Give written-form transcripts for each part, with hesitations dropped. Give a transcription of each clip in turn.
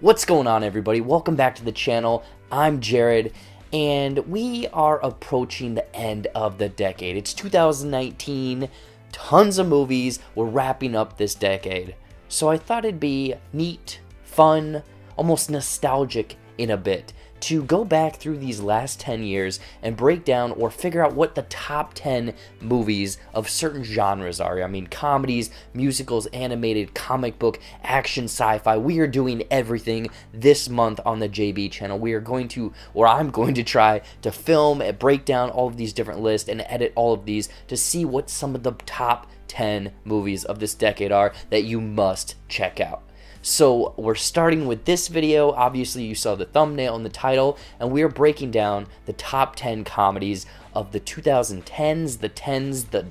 What's going on, everybody? Welcome back to the channel. I'm Jared, and we are approaching the end of the decade. It's 2019, tons of movies. We're wrapping up this decade. So I thought it'd be neat, fun, almost nostalgic in a bit to go back through these last 10 years and break down or figure out what the top 10 movies of certain genres are. I mean, comedies, musicals, animated, comic book, action, sci-fi. We are doing everything this month on the JB channel. We are going to, or I'm going to try to film and break down all of these different lists and edit all of these to see what some of the top 10 movies of this decade are that you must check out. So we're starting with this video. Obviously you saw the thumbnail and the title, and we are breaking down the top 10 comedies of the 2010s, the 10s, the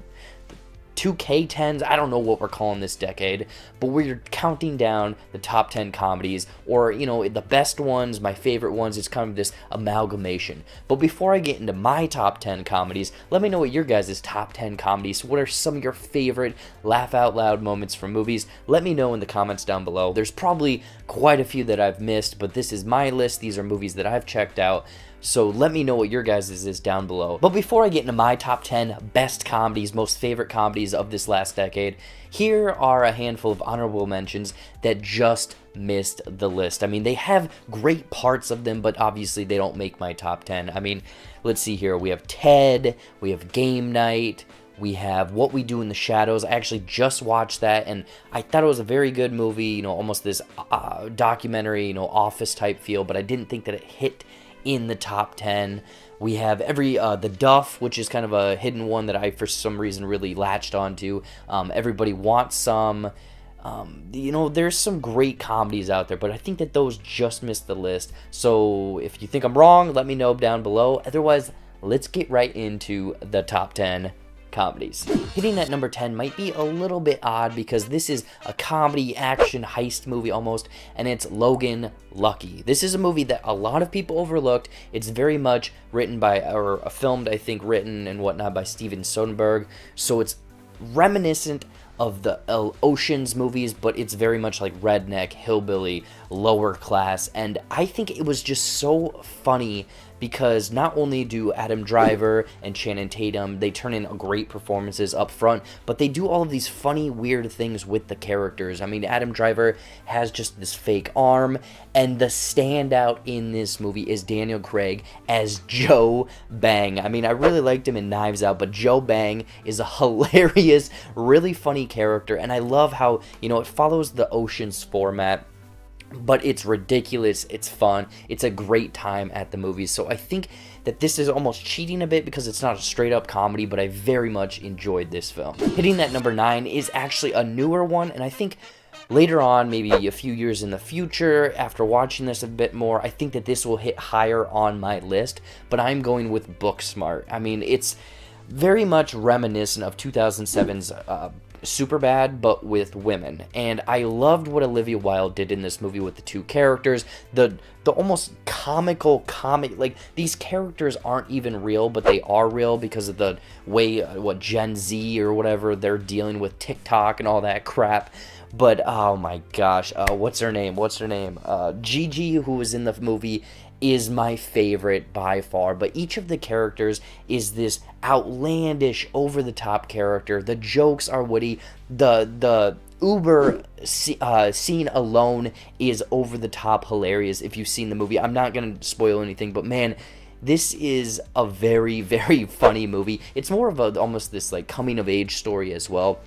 2K10s, I don't know what we're calling this decade, but we're counting down the top 10 comedies, or, you know, the best ones, my favorite ones. It's kind of this amalgamation. But before I get into my top 10 comedies, let me know what your guys' top 10 comedies, what are some of your favorite laugh out loud moments from movies? Let me know in the comments down below. There's probably quite a few that I've missed, but this is my list. These are movies that I've checked out. So let me know what your guys' is down below. But before I get into my top 10 best comedies, most favorite comedies of this last decade, here are a handful of honorable mentions that just missed the list. I mean, they have great parts of them, but obviously they don't make my top 10. I mean, let's see here. We have Ted, we have Game Night, we have What We Do in the Shadows. I actually just watched that, and I thought it was a very good movie, you know, almost this documentary, you know, office type feel, but I didn't think that it hit in the top 10. We have The Duff, which is kind of a hidden one that I, for some reason, really latched onto. Everybody Wants Some. You know, there's some great comedies out there, but I think that those just missed the list. So if you think I'm wrong, let me know down below. Otherwise, let's get right into the top 10 comedies. Hitting at number 10 might be a little bit odd because this is a comedy action heist movie almost, and it's Logan Lucky. This is a movie that a lot of people overlooked. It's very much written by, or filmed, I think, written and whatnot by Steven Soderbergh, so it's reminiscent of the Ocean's movies, but it's very much like redneck, hillbilly, lower class, and I think it was just so funny because not only do Adam Driver and Channing Tatum, they turn in great performances up front, but they do all of these funny, weird things with the characters. I mean, Adam Driver has just this fake arm, and the standout in this movie is Daniel Craig as Joe Bang. I mean, I really liked him in Knives Out, but Joe Bang is a hilarious, really funny character, and I love how, you know, it follows the Ocean's format, but it's ridiculous, it's fun, it's a great time at the movies. So I think that this is almost cheating a bit because it's not a straight up comedy, but I very much enjoyed this film. Hitting at number 9 is actually a newer one, and I think later on, maybe a few years in the future, after watching this a bit more, I think that this will hit higher on my list, but I'm going with Booksmart. I mean, it's very much reminiscent of 2007's Superbad, but with women, and I loved what Olivia Wilde did in this movie with the two characters, the almost comic, like, these characters aren't even real, but they are real because of the way, what, Gen Z or whatever, they're dealing with TikTok and all that crap. But oh my gosh, what's her name? Gigi, who was in the movie, is my favorite by far, but each of the characters is this outlandish, over-the-top character. The jokes are witty. The Uber scene alone is over-the-top hilarious if you've seen the movie. I'm not going to spoil anything, but man, this is a very, very funny movie. It's more of a, almost this like coming-of-age story as well,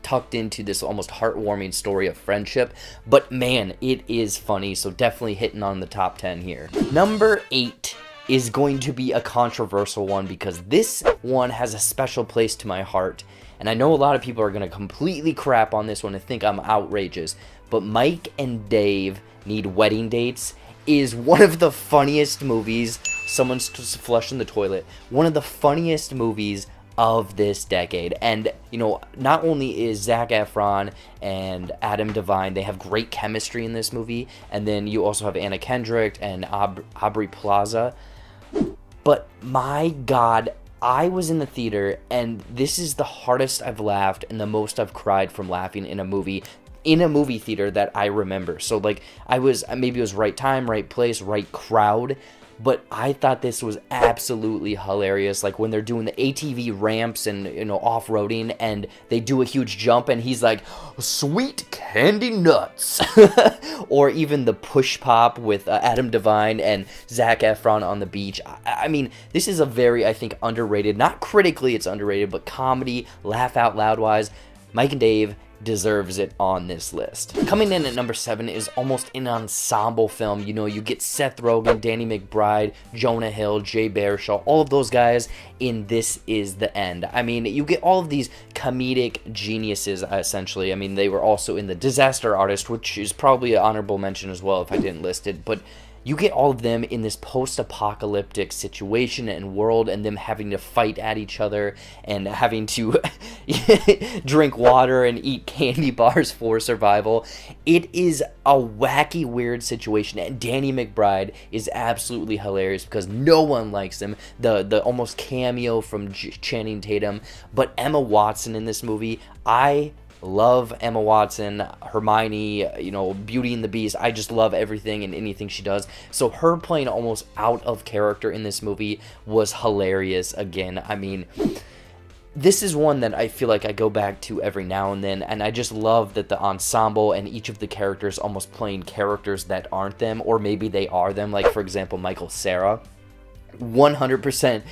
tucked into this almost heartwarming story of friendship, but man, it is funny, so definitely hitting on the top 10 here. Number 8 is going to be a controversial one because this one has a special place to my heart, and I know a lot of people are going to completely crap on this one and think I'm outrageous, but Mike and Dave Need Wedding Dates is one of the funniest movies. Someone's flushing the toilet. One of the funniest movies of this decade. And, you know, not only is Zac Efron and Adam Devine, they have great chemistry in this movie, and then you also have Anna Kendrick and Aubrey Plaza, but my god, I was in the theater, and this is the hardest I've laughed and the most I've cried from laughing in a movie in a movie theater that I remember. So like maybe it was right time, right place, right crowd. But I thought this was absolutely hilarious. Like when they're doing the ATV ramps and, you know, off-roading, and they do a huge jump and he's like, sweet candy nuts. Or even the push pop with Adam Devine and Zac Efron on the beach. I mean, this is a very, I think, underrated, not critically it's underrated, but comedy, laugh out loud wise. Mike and Dave deserves it on this list. Coming in at number 7 is almost an ensemble film. You know, you get Seth Rogen, Danny McBride, Jonah Hill, Jay Baruchel, all of those guys in This Is the End. I mean, you get all of these comedic geniuses, essentially. I mean, they were also in The Disaster Artist, which is probably an honorable mention as well if I didn't list it, but you get all of them in this post-apocalyptic situation and world, and them having to fight at each other and having to drink water and eat candy bars for survival. It is a wacky, weird situation, and Danny McBride is absolutely hilarious because no one likes him. The almost cameo from Channing Tatum, but Emma Watson in this movie, I love Emma Watson, Hermione, you know, Beauty and the Beast. I just love everything and anything she does. So her playing almost out of character in this movie was hilarious again. I mean, this is one that I feel like I go back to every now and then, and I just love that the ensemble and each of the characters almost playing characters that aren't them, or maybe they are them. Like, for example, Michael Cera, 100%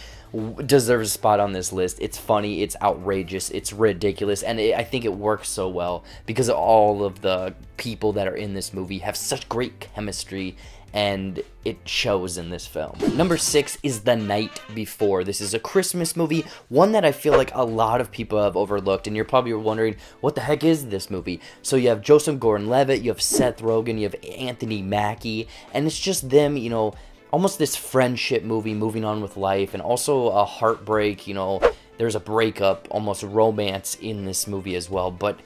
deserves a spot on this list. It's funny, it's outrageous, it's ridiculous, and I think it works so well because all of the people that are in this movie have such great chemistry, and it shows in this film. Number 6 is The Night Before. This is a Christmas movie, one that I feel like a lot of people have overlooked, and you're probably wondering, what the heck is this movie? So you have Joseph Gordon-Levitt, you have Seth Rogen, you have Anthony Mackie, and it's just them, you know, almost this friendship movie, moving on with life, and also a heartbreak. You know, there's a breakup, almost romance in this movie as well, but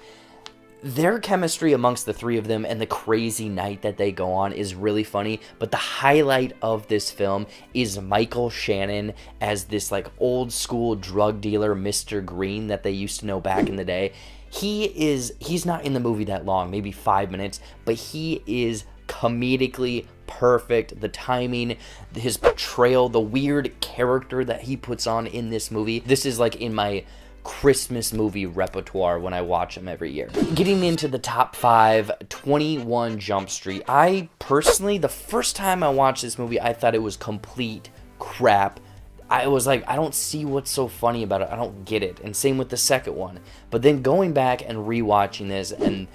their chemistry amongst the three of them and the crazy night that they go on is really funny. But the highlight of this film is Michael Shannon as this old school drug dealer, Mr. Green, that they used to know back in the day. He's not in the movie that long, maybe 5 minutes, but he is comedically perfect. The timing, his portrayal, the weird character that he puts on in this movie. This is in my Christmas movie repertoire when I watch them every year. Getting into the top 5, 21 Jump Street. I personally, the first time I watched this movie, I thought it was complete crap. I was like, I don't see what's so funny about it. I don't get it. And same with the second one. But then going back and rewatching this, and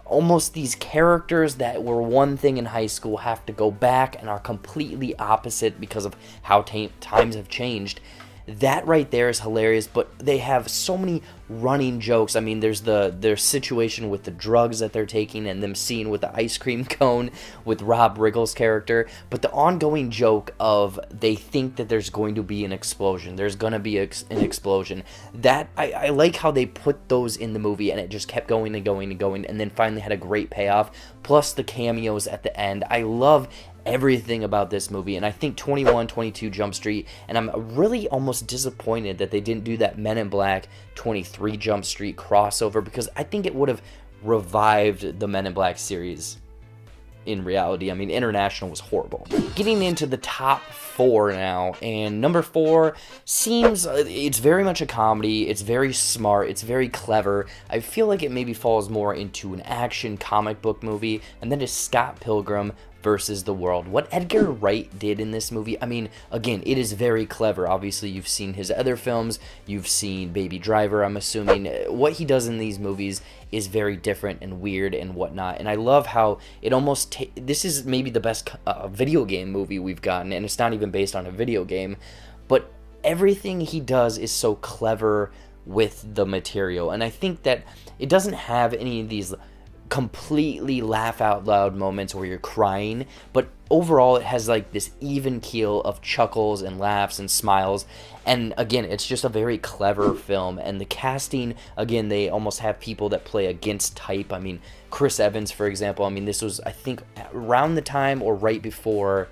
almost these characters that were one thing in high school have to go back and are completely opposite because of how times have changed. That right there is hilarious, but they have so many running jokes. I mean, there's their situation with the drugs that they're taking and them seeing with the ice cream cone with Rob Riggle's character, but the ongoing joke of they think that there's going to be an explosion. There's going to be an explosion. That I like how they put those in the movie, and it just kept going and going and going, and then finally had a great payoff, plus the cameos at the end. I love everything about this movie, and I think 22 Jump Street, and I'm really almost disappointed that they didn't do that Men in Black 23 Jump Street crossover, because I think it would have revived the Men in Black series in reality. I mean, International was horrible. Getting into the top 4 now, and number 4 seems, it's very much a comedy, it's very smart, it's very clever. I feel like it maybe falls more into an action comic book movie, and that is Scott Pilgrim versus the World. What Edgar Wright did in this movie, I mean, again, it is very clever. Obviously, you've seen his other films, you've seen Baby Driver, I'm assuming. What he does in these movies is very different and weird and whatnot, and I love how it almost this is maybe the best video game movie we've gotten, and it's not even based on a video game, but everything he does is so clever with the material, and I think that it doesn't have any of these completely laugh out loud moments where you're crying, but overall it has this even keel of chuckles and laughs and smiles. And again, it's just a very clever film, and the casting, again, they almost have people that play against type. I mean, Chris Evans, for example, I mean, this was, I think, around the time or right before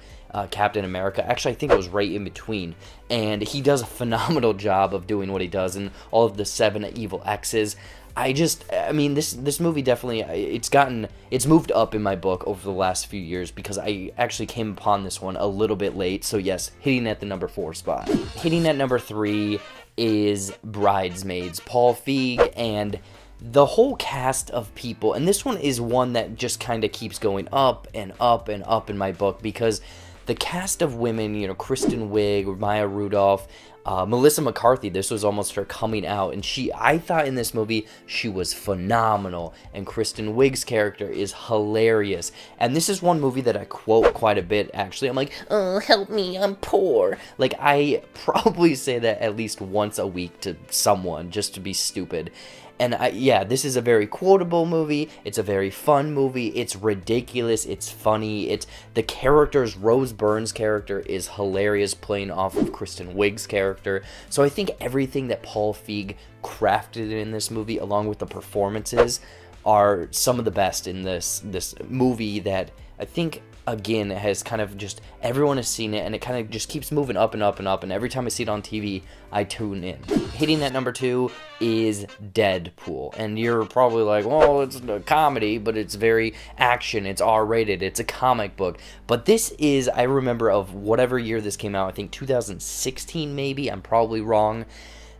Captain America. Actually, I think it was right in between, and he does a phenomenal job of doing what he does, and all of the 7 evil X's. I mean, this movie definitely, it's moved up in my book over the last few years because I actually came upon this one a little bit late. So yes, hitting at the number 4 spot. Hitting at number 3 is Bridesmaids, Paul Feig, and the whole cast of people. And this one is one that just kind of keeps going up and up and up in my book because the cast of women, you know, Kristen Wiig, Maya Rudolph, Melissa McCarthy, this was almost her coming out, and I thought in this movie she was phenomenal, and Kristen Wiig's character is hilarious, and this is one movie that I quote quite a bit, actually. I'm like, oh, help me, I'm poor. Like, I probably say that at least once a week to someone, just to be stupid. And yeah, this is a very quotable movie. It's a very fun movie. It's ridiculous. It's funny. The characters, Rose Byrne's character is hilarious, playing off of Kristen Wiig's character. So I think everything that Paul Feig crafted in this movie, along with the performances, are some of the best in this movie that I think, again, has kind of just, everyone has seen it, and it kind of just keeps moving up and up and up, and every time I see it on TV, I tune in. Hitting at number 2 is Deadpool, and you're probably like, well, it's a comedy, but it's very action, it's R-rated, it's a comic book, but this is, I remember of whatever year this came out, I think 2016 maybe, I'm probably wrong.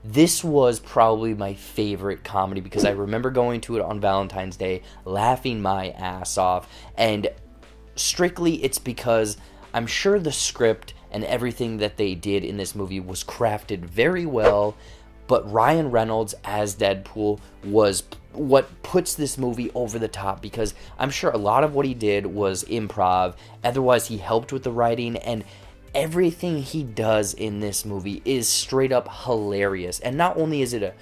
This was probably my favorite comedy because I remember going to it on Valentine's Day, laughing my ass off, and strictly it's because I'm sure the script and everything that they did in this movie was crafted very well, but Ryan Reynolds as Deadpool was what puts this movie over the top, because I'm sure a lot of what he did was improv, otherwise he helped with the writing, and everything he does in this movie is straight up hilarious. And not only is it a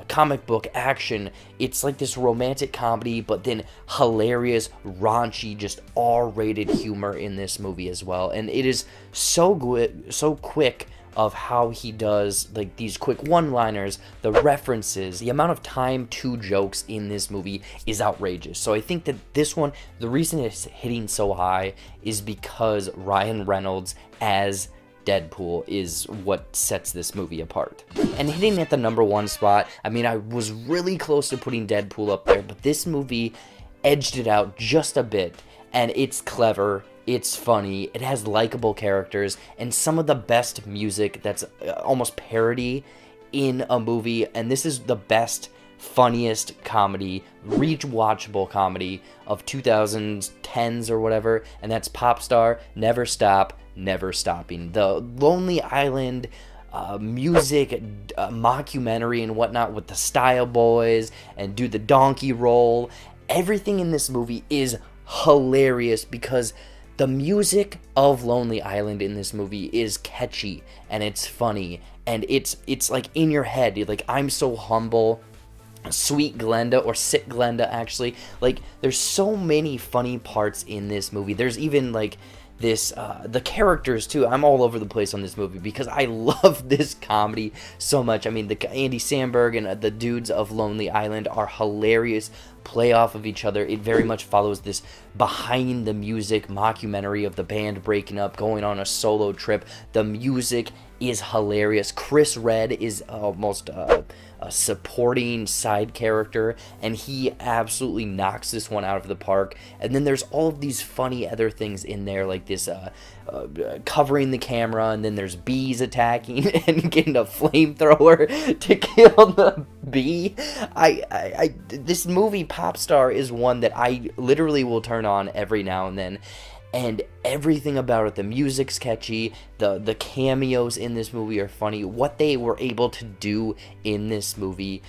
comic book action, it's like this romantic comedy, but then hilarious, raunchy, just R-rated humor in this movie as well. And it is so good, so quick of how he does like these quick one-liners, the references, the amount of time to jokes in this movie is outrageous. So I think that this one, the reason it's hitting so high is because Ryan Reynolds as Deadpool is what sets this movie apart. And hitting at the number 1 spot, I mean, I was really close to putting Deadpool up there, but this movie edged it out just a bit, and it's clever. It's funny, it has likable characters, and some of the best music that's almost parody in a movie, and this is the best, funniest comedy, rewatchable comedy of 2010s or whatever, and that's Popstar, Never Stop, Never Stopping. The Lonely Island music, mockumentary and whatnot with the Style Boys, and do the donkey roll. Everything in this movie is hilarious because the music of Lonely Island in this movie is catchy, and it's funny, and it's like in your head. You're like, I'm so humble, Sweet Glenda, or Sick Glenda, actually. Like, there's so many funny parts in this movie. There's even like this, the characters too. I'm all over the place on this movie because I love this comedy so much. I mean, the Andy Samberg and the dudes of Lonely Island are hilarious, play off of each other. It very much follows this behind the music mockumentary of the band breaking up, going on a solo trip. The music is hilarious. Chris Redd is almost a supporting side character, and he absolutely knocks this one out of the park. And then there's all of these funny other things in there, like this covering the camera, and then there's bees attacking and getting a flamethrower to kill the bee. This movie Popstar is one that I literally will turn on every now and then, and everything about it, the music's catchy, the cameos in this movie are funny. What they were able to do in this movie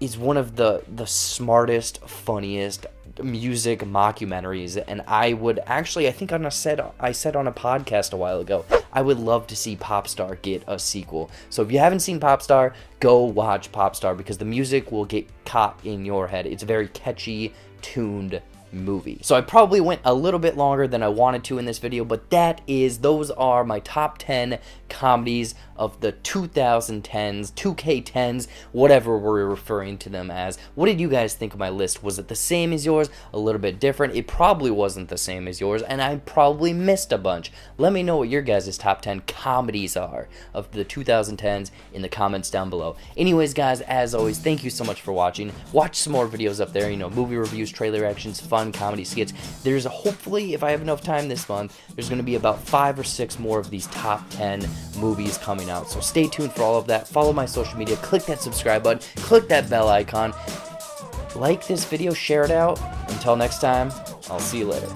is one of the smartest, funniest music mockumentaries, and I would actually, I think I said on a podcast a while ago, I would love to see Popstar get a sequel. So if you haven't seen Popstar, go watch Popstar, because the music will get caught in your head. It's very catchy, tuned movie. So I probably went a little bit longer than I wanted to in this video, but those are my top 10 comedies of the 2010s, 2K10s, whatever we're referring to them as. What did you guys think of my list? Was it the same as yours? A little bit different? It probably wasn't the same as yours, and I probably missed a bunch. Let me know what your guys' top 10 comedies are of the 2010s in the comments down below. Anyways, guys, as always, thank you so much for watching. Watch some more videos up there, movie reviews, trailer reactions, fun comedy skits. There's hopefully, if I have enough time this month, there's going to be about 5 or 6 more of these top 10 movies coming out. So stay tuned for all of that. Follow my social media. Click that subscribe button. Click that bell icon. Like this video. Share it out. Until next time, I'll see you later.